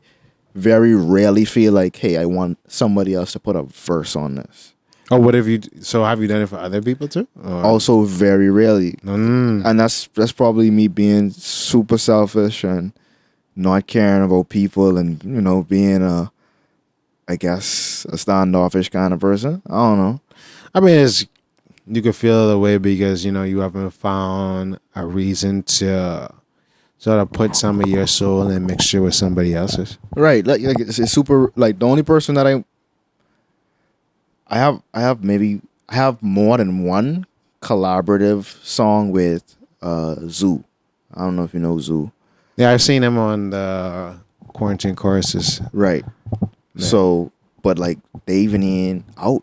very rarely feel like, hey, I want somebody else to put a verse on this. Oh, what have you? So have you done it for other people too? Or? Also, very rarely, and that's probably me being super selfish and not caring about people, and you know, being I guess a standoffish kind of person. I don't know. I mean, you can feel the way because you know you haven't found a reason to sort of put some of your soul in mixture with somebody else's. Right, like it's super. Like the only person that I have more than one collaborative song with Zoo. I don't know if you know Zoo. Yeah, I've seen him on the Quarantine Choruses. Right. Yeah. So, but like they even ain't out.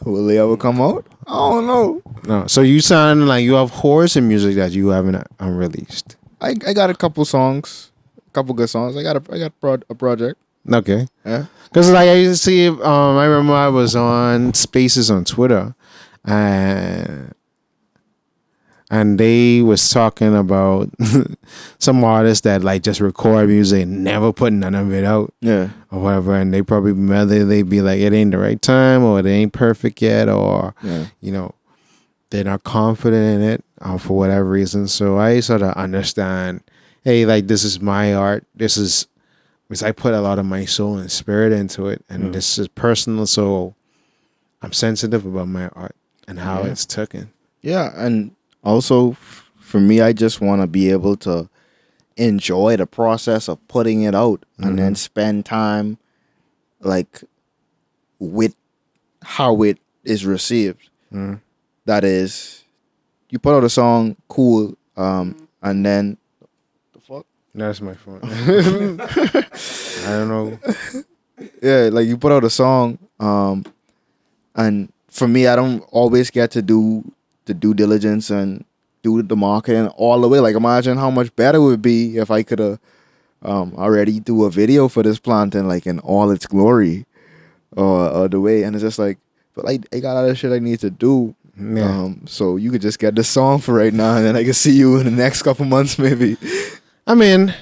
Will they ever come out? I don't know. No, so you sound like you have horrors in music that you haven't unreleased. I got a couple songs, a couple good songs. I got a project. Okay. Yeah. Because like I used to see, I remember I was on Spaces on Twitter, and they was talking about some artists that like just record music and never put none of it out. Yeah. Or whatever, and they probably whether they be like it ain't the right time or it ain't perfect yet, or you know they're not confident in it for whatever reason. So I sort of understand, hey, like this is my art. This is because I put a lot of my soul and spirit into it, and this is personal. So I'm sensitive about my art and how it's taken. Yeah, and also for me, I just want to be able to enjoy the process of putting it out and then spend time like with how it is received. That is, you put out a song, cool, and then the fuck? That's my phone. I don't know. Yeah, like you put out a song, and for me, I don't always get to do the due diligence and do the marketing all the way. Like, imagine how much better it would be if I could have already do a video for this Plantain, like in all its glory, or the way. And it's just like, but I got other shit I need to do. Yeah. So you could just get the song for right now, and then I can see you in the next couple months, maybe. I mean,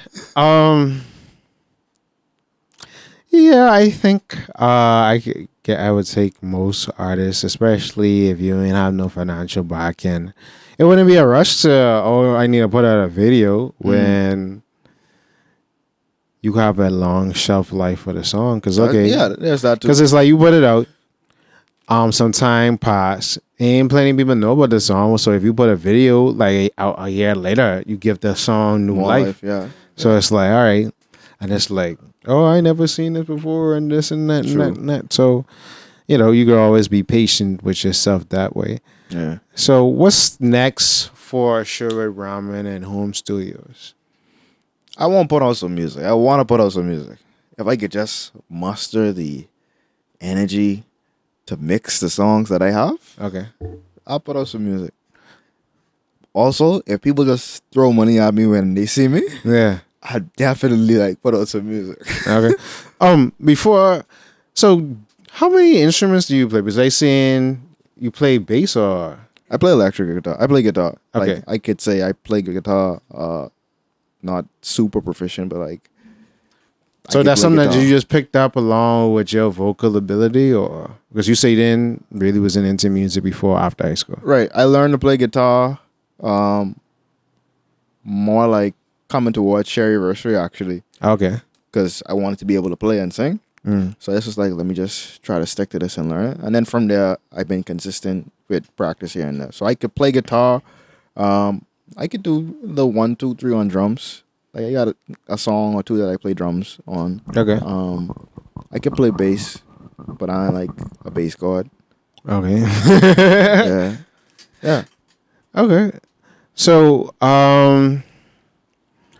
yeah, I think I would take most artists, especially if you ain't have no financial backing. It wouldn't be a rush to, I need to put out a video when you have a long shelf life for the song. Because, Yeah, there's that too. because it's like you put it out, some time pass, and plenty of people know about the song. So if you put a video like out a year later, you give the song new More life. yeah. So it's like, all right. And it's like, oh, I never seen this before and this and that and that and that. So, you can always be patient with yourself that way. Yeah. So what's next for Sherwood Rahming and Hoom Studios? I won't put out some music. I want to put out some music. If I could just muster the energy to mix the songs that I have, Okay. I'll put out some music. Also, if people just throw money at me when they see me, Yeah. I definitely like put out some music. Okay. So how many instruments do you play? Because I seen you play bass or I play electric guitar. I play guitar. Okay. Like I could say I play guitar. Not super proficient, but like. I so could that's play something that guitar. you just picked up along with your vocal ability, or because you say you didn't really wasn't into music before after high school? Right. I learned to play guitar. More like coming towards Sherryversary actually, Okay. because I wanted to be able to play and sing. So this was like, let me just try to stick to this and learn it. And then from there, I've been consistent with practice here and there. So I could play guitar. I could do the 1, 2, 3 on drums. Like I got a song or two that I play drums on. Okay. I could play bass, but I ain't like a bass god. Okay. Yeah. Yeah. Okay. So,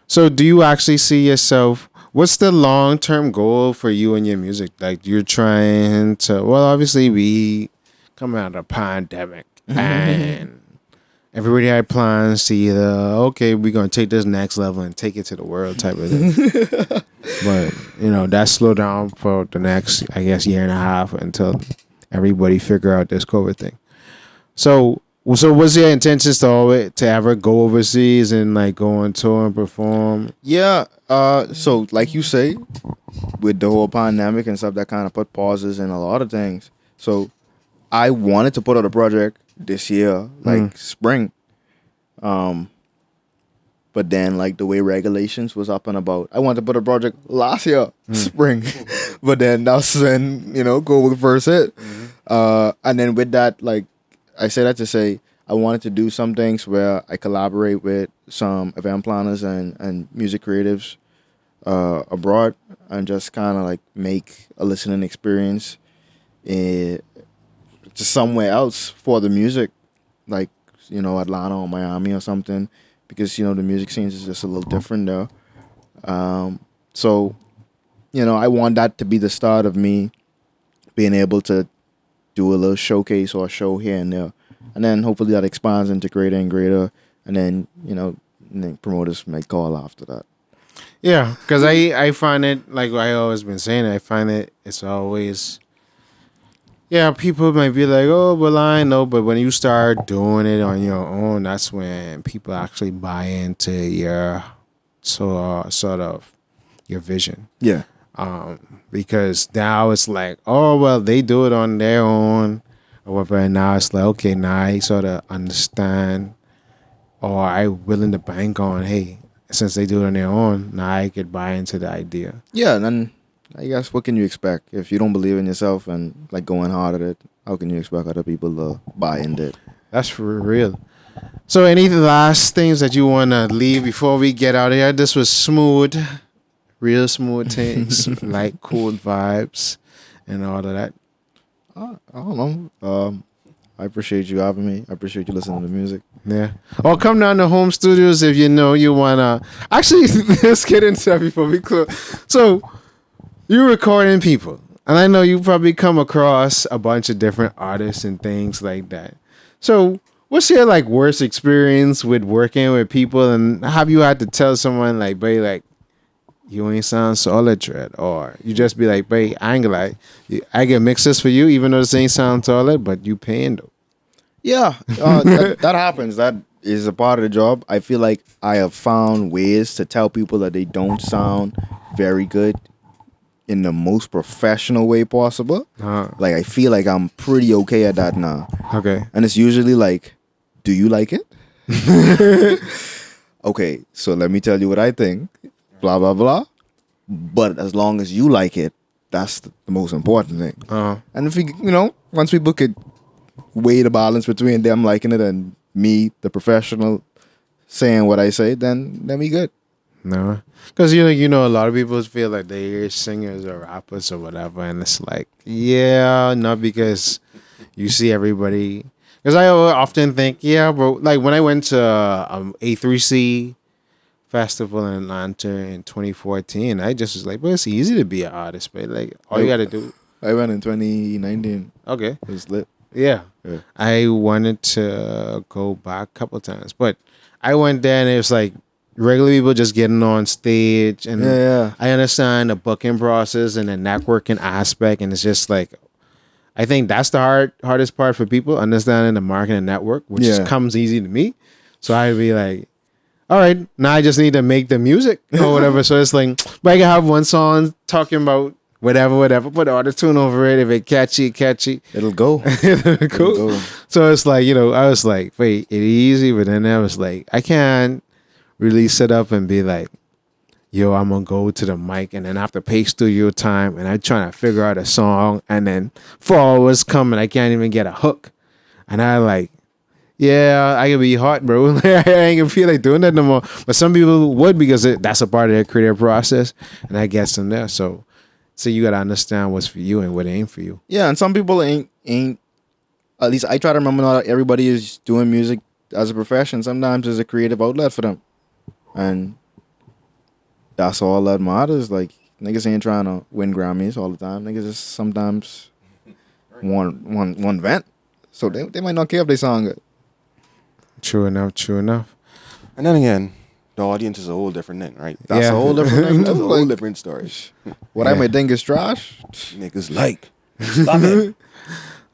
so do you actually see yourself? What's the long-term goal for you and your music? Like you're trying to. Well, obviously we coming out of a pandemic, and everybody had plans to either we're gonna take this next level and take it to the world type of thing. But that slowed down for the next, I guess, year and a half until everybody figure out this COVID thing. So what's your intentions to ever go overseas and like go on tour and perform? Yeah. So like you say, with the whole pandemic and stuff, that kind of put pauses in a lot of things. So I wanted to put out a project this year, like spring. But then like the way regulations was up and about, I wanted to put a project last year, spring. But then that's when, go with the first hit. And then with that, like I say that to say, I wanted to do some things where I collaborate with some event planners and music creatives abroad, and just kind of like make a listening experience just somewhere else for the music, like Atlanta or Miami or something, because the music scene is just a little different there. So I want that to be the start of me being able to do a little showcase or a show here and there. And then hopefully that expands into greater and greater. And then, and then promoters might call after that. Yeah, because I find it, like I always been saying, I find it's always, people might be like, oh, well, I know. But when you start doing it on your own, that's when people actually buy into your sort of your vision. Yeah. Because now it's like, oh, well, they do it on their own. Or whatever, and now it's like, okay, now I sort of understand, or I'm willing to bank on, hey, since they do it on their own, now I could buy into the idea. Yeah, and then I guess what can you expect? If you don't believe in yourself and like going hard at it, how can you expect other people to buy into it? That's for real. So, any last things that you want to leave before we get out of here? This was smooth, real smooth things, like cool vibes and all of that. I don't know. I appreciate you having me. I appreciate you listening to music. Yeah. Or come down to Hoom Studios if you know you want to. Actually, let's get into that before we close. So, you're recording people. And I know you probably come across a bunch of different artists and things like that. So, what's your like worst experience with working with people, and have you had to tell someone like, "Babe, like you ain't sound solid, Tread," or you just be like, "Babe, I ain't gonna lie, I get mixes for you, even though this ain't sound solid, but you paying though." Yeah, that happens. That is a part of the job. I feel like I have found ways to tell people that they don't sound very good in the most professional way possible. Like I feel like I'm pretty okay at that now. Okay. And it's usually like, do you like it? Okay, so let me tell you what I think. Blah, blah, blah. But as long as you like it, that's the most important thing. And if once people could weigh the balance between them liking it and me, the professional, saying what I say, then we good. No, because you know a lot of people feel like they're singers or rappers or whatever, and it's like, yeah, not because you see everybody. Because I often think, yeah, bro, like when I went to A3C festival in Atlanta in 2014, I just was like, well, it's easy to be an artist, but like all you got to do. I went in 2019. Okay, It was lit. yeah, I wanted to go back a couple times, but I went there and it was like regular people just getting on stage, and I understand the booking process and the networking aspect, and it's just like, I think that's the hardest part for people, understanding the marketing network, which just comes easy to me. So I'd be like, all right, now I just need to make the music or whatever. So it's like, but I can have one song talking about whatever, put auto-tune over it. If it catchy. It'll go. Cool. So it's like, I was like, wait, it's easy. But then I was like, I can't really sit up and be like, yo, I'm gonna go to the mic and then I have to pay studio time and I'm trying to figure out a song, and then 4 hours come and I can't even get a hook. And I like, yeah, I can be hot, bro. I ain't gonna feel like doing that no more. But some people would, because that's a part of their creative process, and that gets them there. So you gotta understand what's for you and what ain't for you. Yeah, and some people ain't. At least I try to remember, not everybody is doing music as a profession. Sometimes it's a creative outlet for them, and that's all that matters. Like, niggas ain't trying to win Grammys all the time. Niggas just sometimes want vent. So they might not care if they sound good. True enough. And then again, the audience is a whole different thing, right? That's a whole different thing. That's a whole different story. What I might think is trash. Niggas like. Love it.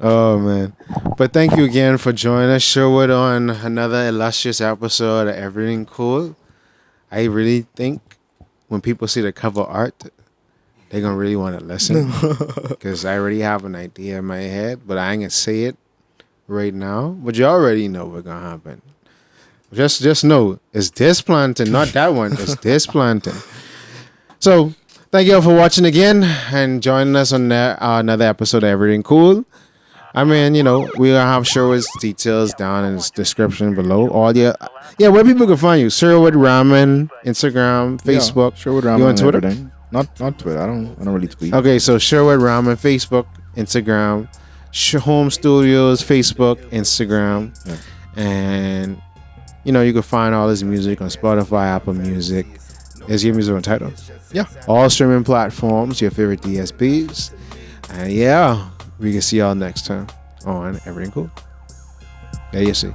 Oh, man. But thank you again for joining us, Sherwood, on another illustrious episode of Erryting Kool. I really think when people see the cover art, they're going to really want to listen. Because I already have an idea in my head, but I ain't going to say it right now. But you already know what's going to happen. Just know, it's this Plantain, not that one. It's this Plantain. So, thank you all for watching again and joining us on another episode of Erryting Kool. I mean, we're going to have Sherwood's details down in the description below. Where people can find you. Sherwood Rahming, Instagram, Facebook. Sherwood Rahming. You on Twitter? Everything. Not Twitter. I don't really tweet. Okay, so Sherwood Rahming, Facebook, Instagram. Hoom Studios, Facebook, Instagram. Yeah. And, you can find all his music on Spotify, Apple Music. Is your music on Tidal? Yeah. All streaming platforms, your favorite DSPs. And we can see y'all next time on Erryting Kool. Yeah, you see.